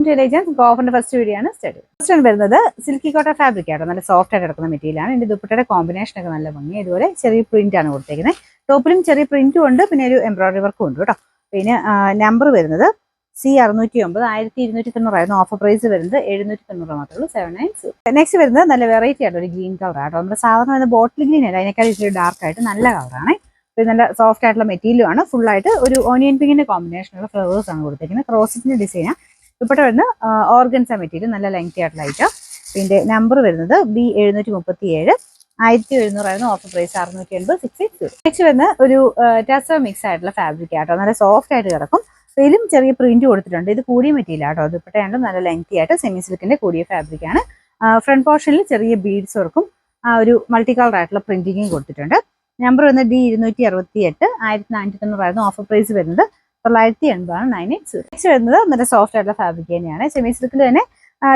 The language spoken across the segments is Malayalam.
ഓഫറിന്റെ ഫസ്റ്റ് വീഡിയോ ആണ് സ്റ്റഡി. ഫസ്റ്റ് ആണ് വരുന്നത് സിൽക്കി കോട്ടൺ ഫാബ്രിക് ആട്ടോ. നല്ല സോഫ്റ്റ് ആയിട്ട് കിടക്കുന്ന മെറ്റീരിയൽ ആണ്. ഇതിന്റെ ദുപ്പട്ടയുടെ കോമ്പിനേഷൻ ഒക്കെ നല്ല ഭംഗി. ഇതുപോലെ ചെറിയ പ്രിന്റ് ആണ് കൊടുത്തേക്കുന്നത്. ടോപ്പിലും ചെറിയ പ്രിന്റും ഉണ്ട്, പിന്നെ ഒരു എംബ്രോയിഡറി വർക്കും ഉണ്ട് കേട്ടോ. പിന്നെ നമ്പർ വരുന്നത് C609 1290 ഓഫർ പ്രൈസ് വരുന്നത് 790 മാത്രമേ ഉള്ളൂ. 790. നെക്സ്റ്റ് വരുന്നത് നല്ല വെറൈറ്റി ആയിട്ട് ഒരു ഗ്രീൻ കളർ ആട്ടോ. നമ്മുടെ സാധാരണ വരുന്ന ബോട്ടിൽ ഗ്രീൻ അല്ല, അതിനേക്കാൾ ഇച്ചിരി ഡാർക്ക് ആയിട്ട് നല്ല കളറാണ്. ഇത് നല്ല സോഫ്റ്റ് ആയിട്ടുള്ള മെറ്റീരിയൽ ആണ്. ഫുൾ ആയിട്ട് ഒരു ഓണിയൻ പിങ്കിന്റെ കോമ്പിനേഷനുള്ള ഫ്ലവേഴ്സ് ആണ് കൊടുത്തിരിക്കുന്നത്. ക്രോസിന്റെ ഡിസൈനാണ്. ദുപ്പട്ട വരുന്ന ഓർഗൻസ മെറ്റീരിയൽ, നല്ല ലെങ്തി ആയിട്ടുള്ള ഐറ്റം. പിന്നെ നമ്പർ വരുന്നത് B737 1700 ഓഫർ പ്രൈസ് 680 680. നെക്സ്റ്റ് വരുന്ന ഒരു ടസർ മിക്സ് ആയിട്ടുള്ള ഫാബ്രിക് ആട്ടോ. നല്ല സോഫ്റ്റ് ആയിട്ട് കിടക്കും. ഇതിലും ചെറിയ പ്രിന്റ് കൊടുത്തിട്ടുണ്ട്. ഇത് കൂടിയ മെറ്റീരിയൽ ആട്ടോ. ദുപ്പട്ടയാണ് നല്ല ലെങ്തി ആയിട്ട് സെമി സിൽക്കിന്റെ കൂടിയ ഫാബ്രിക് ആണ്. ഫ്രണ്ട് പോർഷനിൽ ചെറിയ ബീഡ്സ് വർക്കും ഒരു മൾട്ടി കളർ ആയിട്ടുള്ള പ്രിന്റിങ്ങും കൊടുത്തിട്ടുണ്ട്. നമ്പർ വരുന്നത് D268 1490 ഓഫർ പ്രൈസ് വരുന്നത് 980 980. നെക്സ്റ്റ് വരുന്നത് നല്ല സോഫ്റ്റ് ആയിട്ടുള്ള ഫാബ്രിക് തന്നെയാണ്. സെമി സിൽക്കിൽ തന്നെ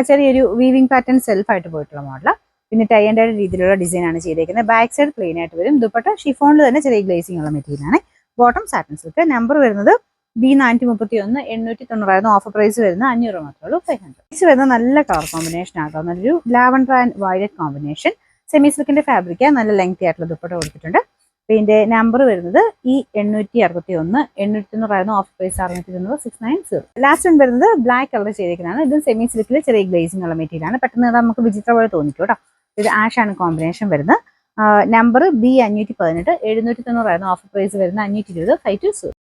ചെറിയൊരു വീവിംഗ് പാറ്റേൺ സെൽഫ് ആയിട്ട് പോയിട്ടുള്ള മോഡൽ. പിന്നെ ടൈ ആൻഡ് രീതിയിലുള്ള ഡിസൈൻ ആണ് ചെയ്തേക്കുന്നത്. ബാക്ക് സൈഡ് പ്ലെയിൻ ആയിട്ട് വരും. ദുപ്പട്ട ഷിഫോണിൽ തന്നെ ചെറിയ ഗ്ലേസിംഗ് ഉള്ള മെറ്റീരിയൽ ആണ്. Bottom satin silk. നമ്പർ വരുന്നത് B431 890 ഓഫർ പ്രൈസ് വരുന്നത് 500 മാത്രമേ ഉള്ളൂ. 500. നെക്സ്റ്റ് വരുന്നത് നല്ല കളർ കോമ്പിനേഷൻ ആട്ടോ. നല്ലൊരു lavender and violet combination. Semi സിൽക്കിന്റെ ഫാബ്രിക്, നല്ല ലെങ്തി ആയിട്ടുള്ള ദുപ്പട്ട കൊടുത്തിട്ടുണ്ട്. പിന്നെ നമ്പർ വരുന്നത് E861 890 offer price 690 690. Last one വരുന്നത് ബ്ലാക്ക് കളർ ചെയ്തേക്കുന്നതാണ്. ഇത് സെമി സിൽക്കിൽ ചെറിയ ഗ്ലേസിംഗ് ഉള്ള മെറ്റീരിയൽ ആണ്. പെട്ടെന്ന് നമുക്ക് വിചിത്ര പോലെ തോന്നിക്കും കേട്ടോ. ഇത് ആഷ് ആണ് കോമ്പിനേഷൻ വരുന്നത്. നമ്പർ B518 790 ഓഫർ പ്രൈസ് വരുന്നത് 520 520.